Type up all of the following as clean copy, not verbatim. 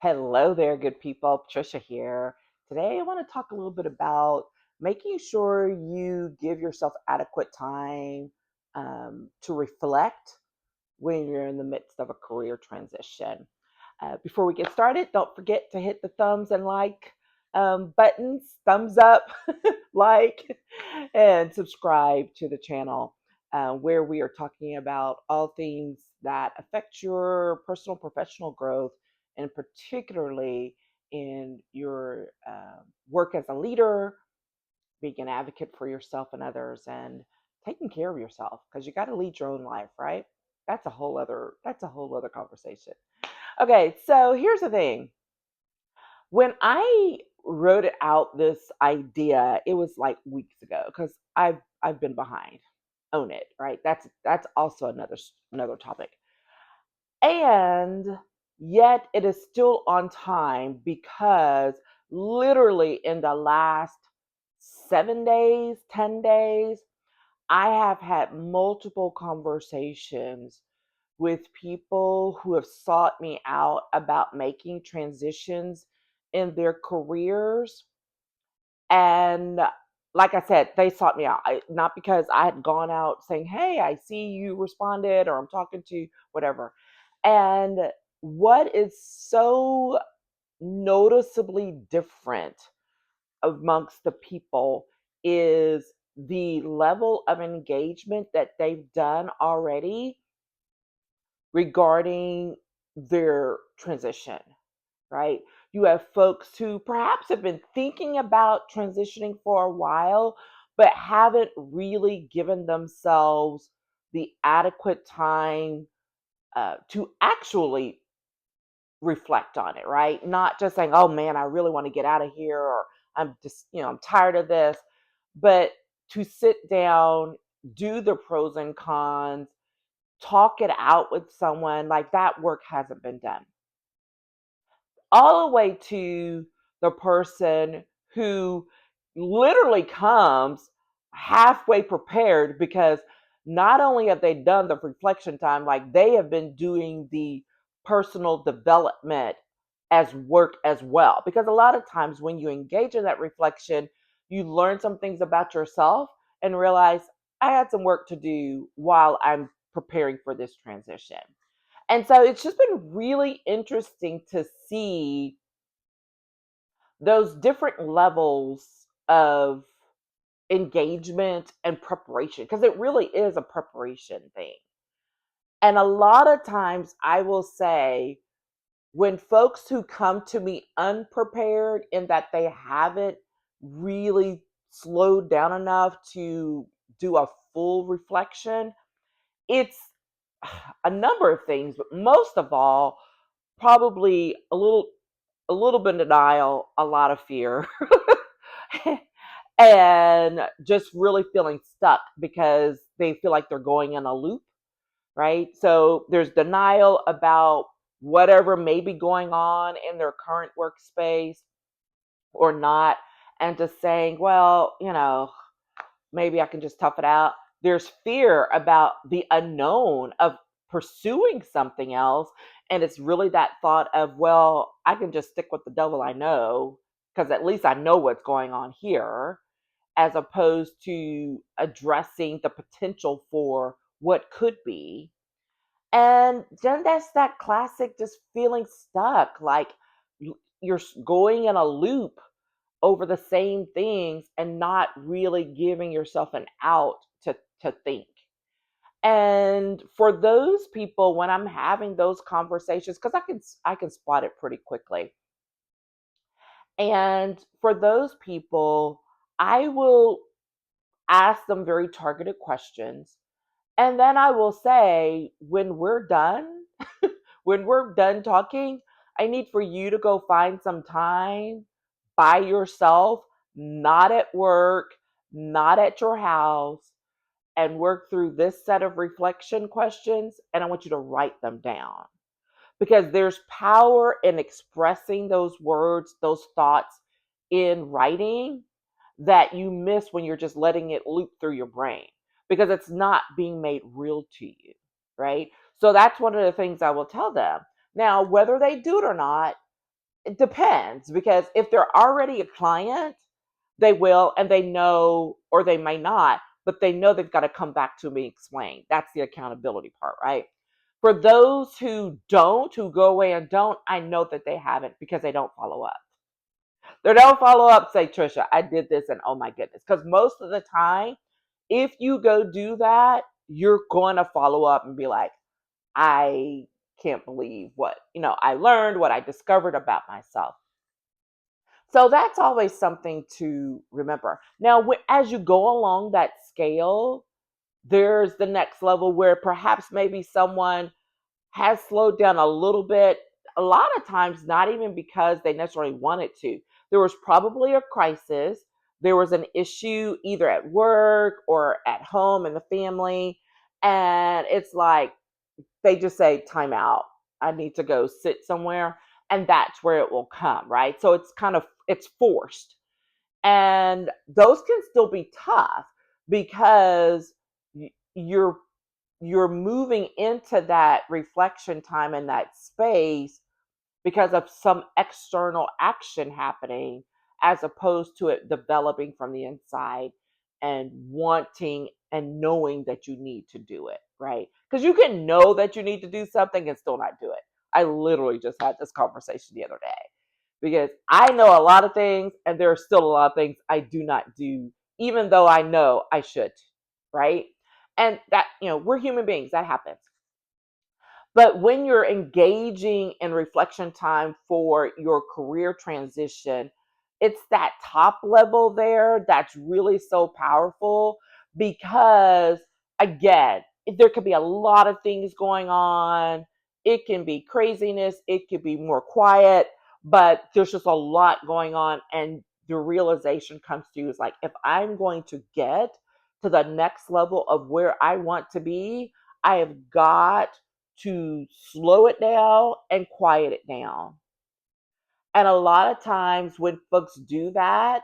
Hello there, good people. Patricia here. Today, I want to talk a little bit about making sure you give yourself adequate time to reflect when you're in the midst of a career transition. Before we get started, don't forget to hit the thumbs and like buttons, thumbs up, like, and subscribe to the channel where we are talking about all things that affect your personal professional growth, and particularly in your work as a leader, being an advocate for yourself and others, and taking care of yourself because you got to lead your own life, right? That's a whole other conversation. Okay, so here's the thing. When I wrote it out, this idea, it was like weeks ago because I've been behind. Own it, right? That's also another topic. And yet it is still on time because literally in the last 7 days, 10 days, I have had multiple conversations with people who have sought me out about making transitions in their careers. And like I said, they sought me out. Not because I had gone out saying, hey, I see you responded, or I'm talking to you, whatever. And what is so noticeably different amongst the people is the level of engagement that they've done already regarding their transition, right? You have folks who perhaps have been thinking about transitioning for a while, but haven't really given themselves the adequate time to actually reflect on it, right? Not just saying, oh man, I really want to get out of here, or I'm just, I'm tired of this, but to sit down, do the pros and cons, talk it out with someone. Like, that work hasn't been done. All the way to the person who literally comes halfway prepared because not only have they done the reflection time, like they have been doing the personal development as work as well. Because a lot of times when you engage in that reflection, you learn some things about yourself and realize I had some work to do while I'm preparing for this transition. And so it's just been really interesting to see those different levels of engagement and preparation, because it really is a preparation thing. And a lot of times I will say, when folks who come to me unprepared in that they haven't really slowed down enough to do a full reflection, it's a number of things, but most of all, probably a little bit of denial, a lot of fear, and just really feeling stuck because they feel like they're going in a loop, right? So there's denial about whatever may be going on in their current workspace or not, and just saying, well, maybe I can just tough it out. There's fear about the unknown of pursuing something else. And it's really that thought of, well, I can just stick with the devil I know, because at least I know what's going on here, as opposed to addressing the potential for what could be. And then that's that classic just feeling stuck, like you're going in a loop over the same things and not really giving yourself an out to think. And for those people, when I'm having those conversations, because I can spot it pretty quickly. And for those people, I will ask them very targeted questions. And then I will say, when we're done talking, I need for you to go find some time by yourself, not at work, not at your house, and work through this set of reflection questions. And I want you to write them down, because there's power in expressing those words, those thoughts in writing that you miss when you're just letting it loop through your brain, because it's not being made real to you, right? So that's one of the things I will tell them. Now, whether they do it or not, It depends, because if they're already a client, they will, and they know, or they may not, but they know they've got to come back to me and explain. That's the accountability part, right? For those who don't, who go away and don't, I know that they haven't because they don't follow up. They don't follow up, say, Trisha, I did this, and oh my goodness. Because most of the time, if you go do that, you're going to follow up and be like, I can't believe what, I learned, what I discovered about myself. So that's always something to remember. Now, as you go along that scale, there's the next level where perhaps maybe someone has slowed down a little bit. A lot of times, not even because they necessarily wanted to. There was probably a crisis. There was an issue either at work or at home in the family. And it's like they just say, time out. I need to go sit somewhere. And that's where it will come, right? So it's forced. And those can still be tough because you're moving into that reflection time and that space because of some external action happening, as opposed to it developing from the inside and wanting and knowing that you need to do it, right? Because you can know that you need to do something and still not do it. I literally just had this conversation the other day because I know a lot of things and there are still a lot of things I do not do, even though I know I should, right? And that, we're human beings, that happens. But when you're engaging in reflection time for your career transition, it's that top level there that's really so powerful because, again, there could be a lot of things going on. It can be craziness, it could be more quiet, but there's just a lot going on. And the realization comes to you is like, if I'm going to get to the next level of where I want to be, I have got to slow it down and quiet it down. And a lot of times when folks do that,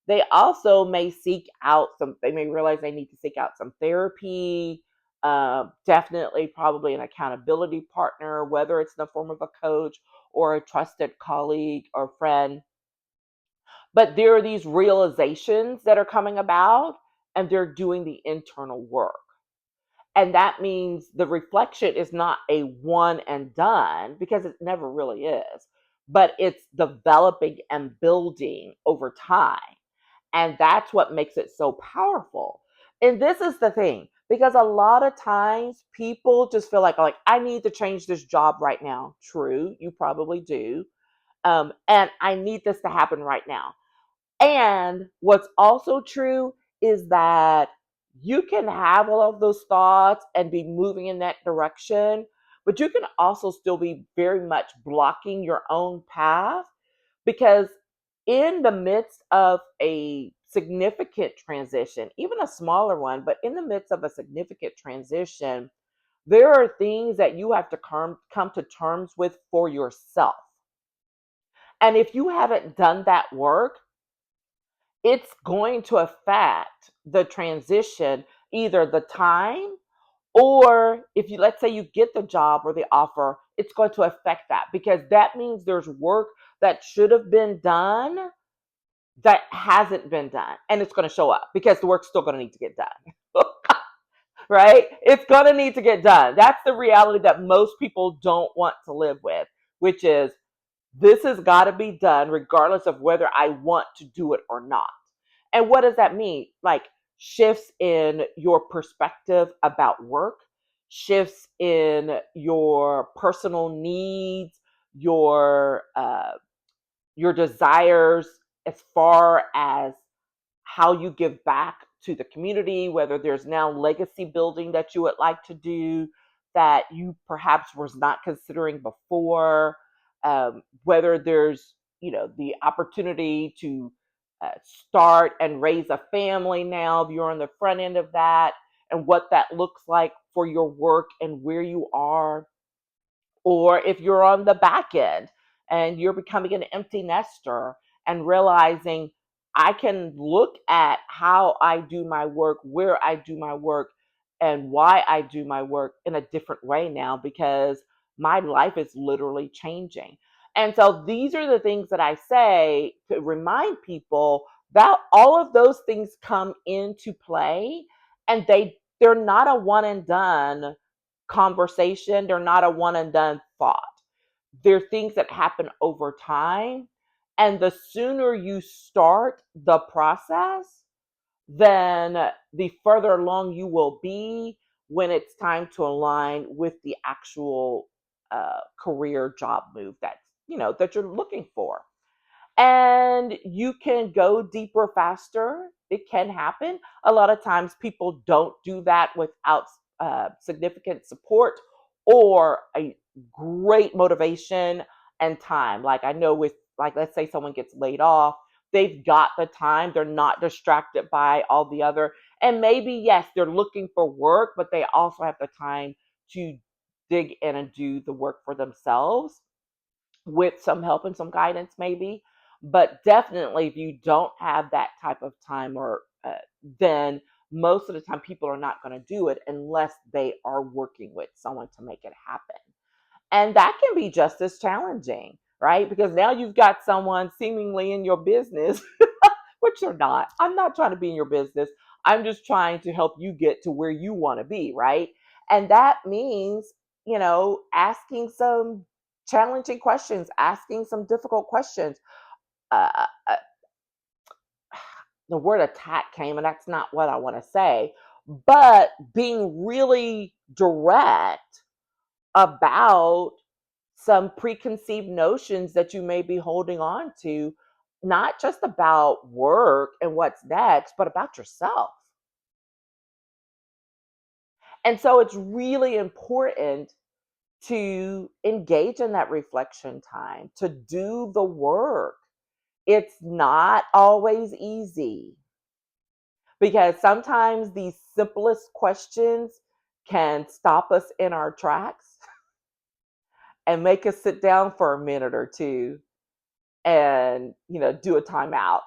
they also may they may realize they need to seek out some therapy, definitely probably an accountability partner, whether it's in the form of a coach or a trusted colleague or friend. But there are these realizations that are coming about and they're doing the internal work. And that means the reflection is not a one and done because it never really is, but it's developing and building over time. And that's what makes it so powerful. And this is the thing, because a lot of times people just feel like I need to change this job right now. True, you probably do. And I need this to happen right now. And what's also true is that you can have all of those thoughts and be moving in that direction, but you can also still be very much blocking your own path because in the midst of a significant transition, even a smaller one, but in the midst of a significant transition, there are things that you have to come to terms with for yourself. And if you haven't done that work, it's going to affect the transition, either the time, or if you, let's say you get the job or the offer, it's going to affect that because that means there's work that should have been done that hasn't been done, and it's going to show up because the work's still going to need to get done. Right? It's going to need to get done. That's the reality that most people don't want to live with, which is this has got to be done regardless of whether I want to do it or not. And what does that mean? Like shifts in your perspective about work, shifts in your personal needs, your desires as far as how you give back to the community, whether there's now legacy building that you would like to do that you perhaps was not considering before, whether there's the opportunity to start and raise a family now if you're on the front end of that, and what that looks like for your work and where you are, or if you're on the back end and you're becoming an empty nester and realizing I can look at how I do my work, where I do my work, and why I do my work in a different way now because my life is literally changing. And so these are the things that I say to remind people that all of those things come into play, and they're not a one and done conversation, they're not a one and done thought. They're things that happen over time, and the sooner you start the process, then the further along you will be when it's time to align with the actual career job move that you're looking for. And you can go deeper faster. It can happen. A lot of times people don't do that without significant support or a great motivation and time. Like I know with, like, let's say someone gets laid off, they've got the time. They're not distracted by all the other, and maybe, yes, they're looking for work, but they also have the time to dig in and do the work for themselves with some help and some guidance maybe. But definitely if you don't have that type of time, or then most of the time people are not going to do it unless they are working with someone to make it happen. And that can be just as challenging, right? Because now you've got someone seemingly in your business, which you're not. I'm not trying to be in your business. I'm just trying to help you get to where you want to be, right? And that means, asking some challenging questions, asking some difficult questions. Uh, the word attack came, and that's not what I want to say, but being really direct about some preconceived notions that you may be holding on to, not just about work and what's next, but about yourself. And so it's really important to engage in that reflection time, to do the work. It's not always easy, because sometimes these simplest questions can stop us in our tracks and make us sit down for a minute or two and, do a timeout.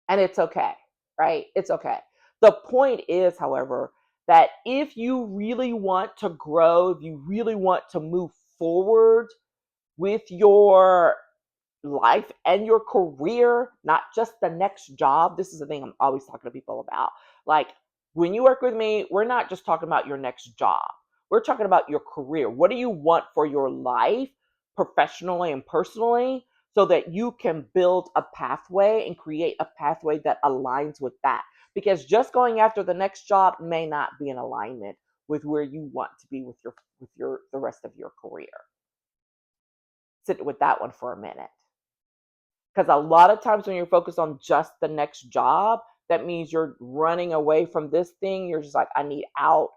And it's okay, right? It's okay. The point is, however, that if you really want to grow, if you really want to move forward with your life and your career, not just the next job. This is the thing I'm always talking to people about. Like, when you work with me, we're not just talking about your next job. We're talking about your career. What do you want for your life, professionally and personally, so that you can build a pathway and create a pathway that aligns with that? Because just going after the next job may not be in alignment with where you want to be with your the rest of your career. Sit with that one for a minute. Because a lot of times when you're focused on just the next job, that means you're running away from this thing. You're just like, I need out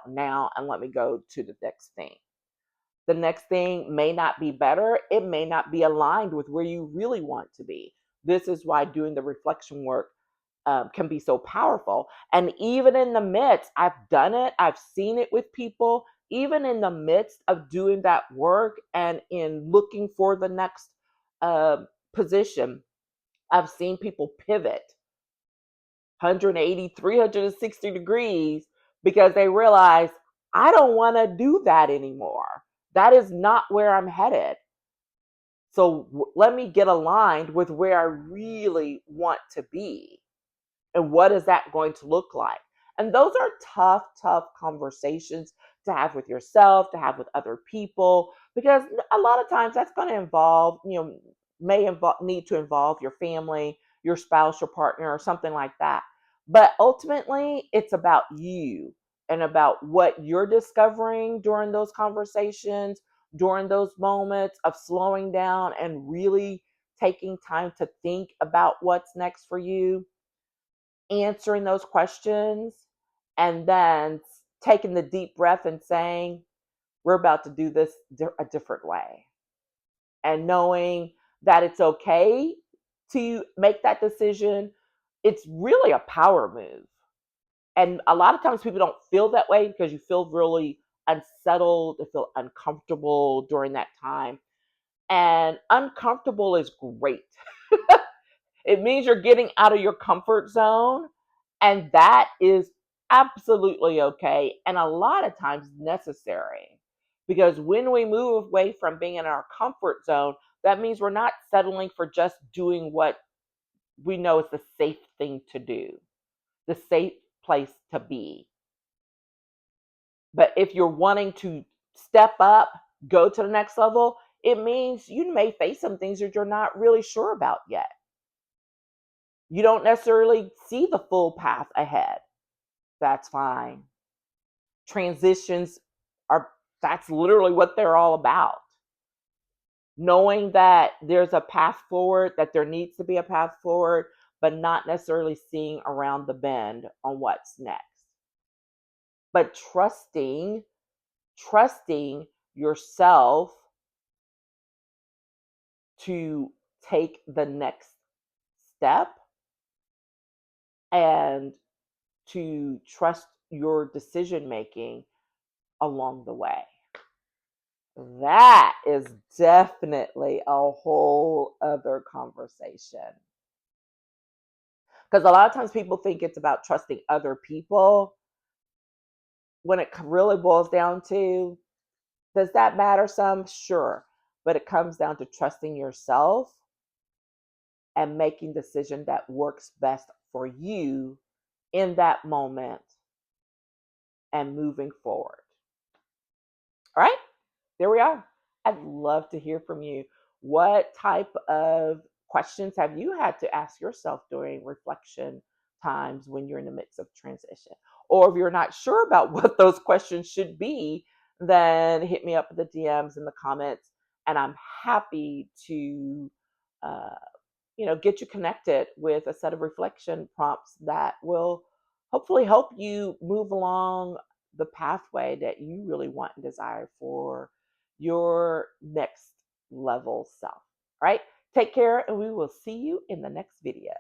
now, and let me go to the next thing. The next thing may not be better. It may not be aligned with where you really want to be. This is why doing the reflection work can be so powerful. And even in the midst, I've done it, I've seen it with people, even in the midst of doing that work and in looking for the next uh, position, I've seen people pivot 180, 360 degrees because they realize, I don't want to do that anymore. That is not where I'm headed. So let me get aligned with where I really want to be. And what is that going to look like? And those are tough, tough conversations to have with yourself, to have with other people, because a lot of times that's going to involve, need to involve your family, your spouse, your partner, or something like that. But ultimately, it's about you and about what you're discovering during those conversations, during those moments of slowing down and really taking time to think about what's next for you, answering those questions, and then taking the deep breath and saying, we're about to do this a different way. And knowing that it's okay to make that decision, it's really a power move. And a lot of times people don't feel that way because you feel really unsettled, you feel uncomfortable during that time. And uncomfortable is great. It means you're getting out of your comfort zone, and that is absolutely okay and a lot of times necessary. Because when we move away from being in our comfort zone, that means we're not settling for just doing what we know is the safe thing to do, the safe place to be. But if you're wanting to step up, go to the next level, it means you may face some things that you're not really sure about yet. You don't necessarily see the full path ahead. That's fine. Transitions are, that's literally what they're all about. Knowing that there's a path forward, that there needs to be a path forward, but not necessarily seeing around the bend on what's next. But trusting yourself to take the next step and to trust your decision making along the way. That is definitely a whole other conversation. Because a lot of times people think it's about trusting other people. When it really boils down to, does that matter some? Sure. But it comes down to trusting yourself and making decision that works best for you in that moment and moving forward. All right, there we are. I'd love to hear from you. What type of questions have you had to ask yourself during reflection times when you're in the midst of transition? Or if you're not sure about what those questions should be, then hit me up in the DMs in the comments, and I'm happy to uh, get you connected with a set of reflection prompts that will hopefully help you move along the pathway that you really want and desire for your next level self. All right, take care, and we will see you in the next video.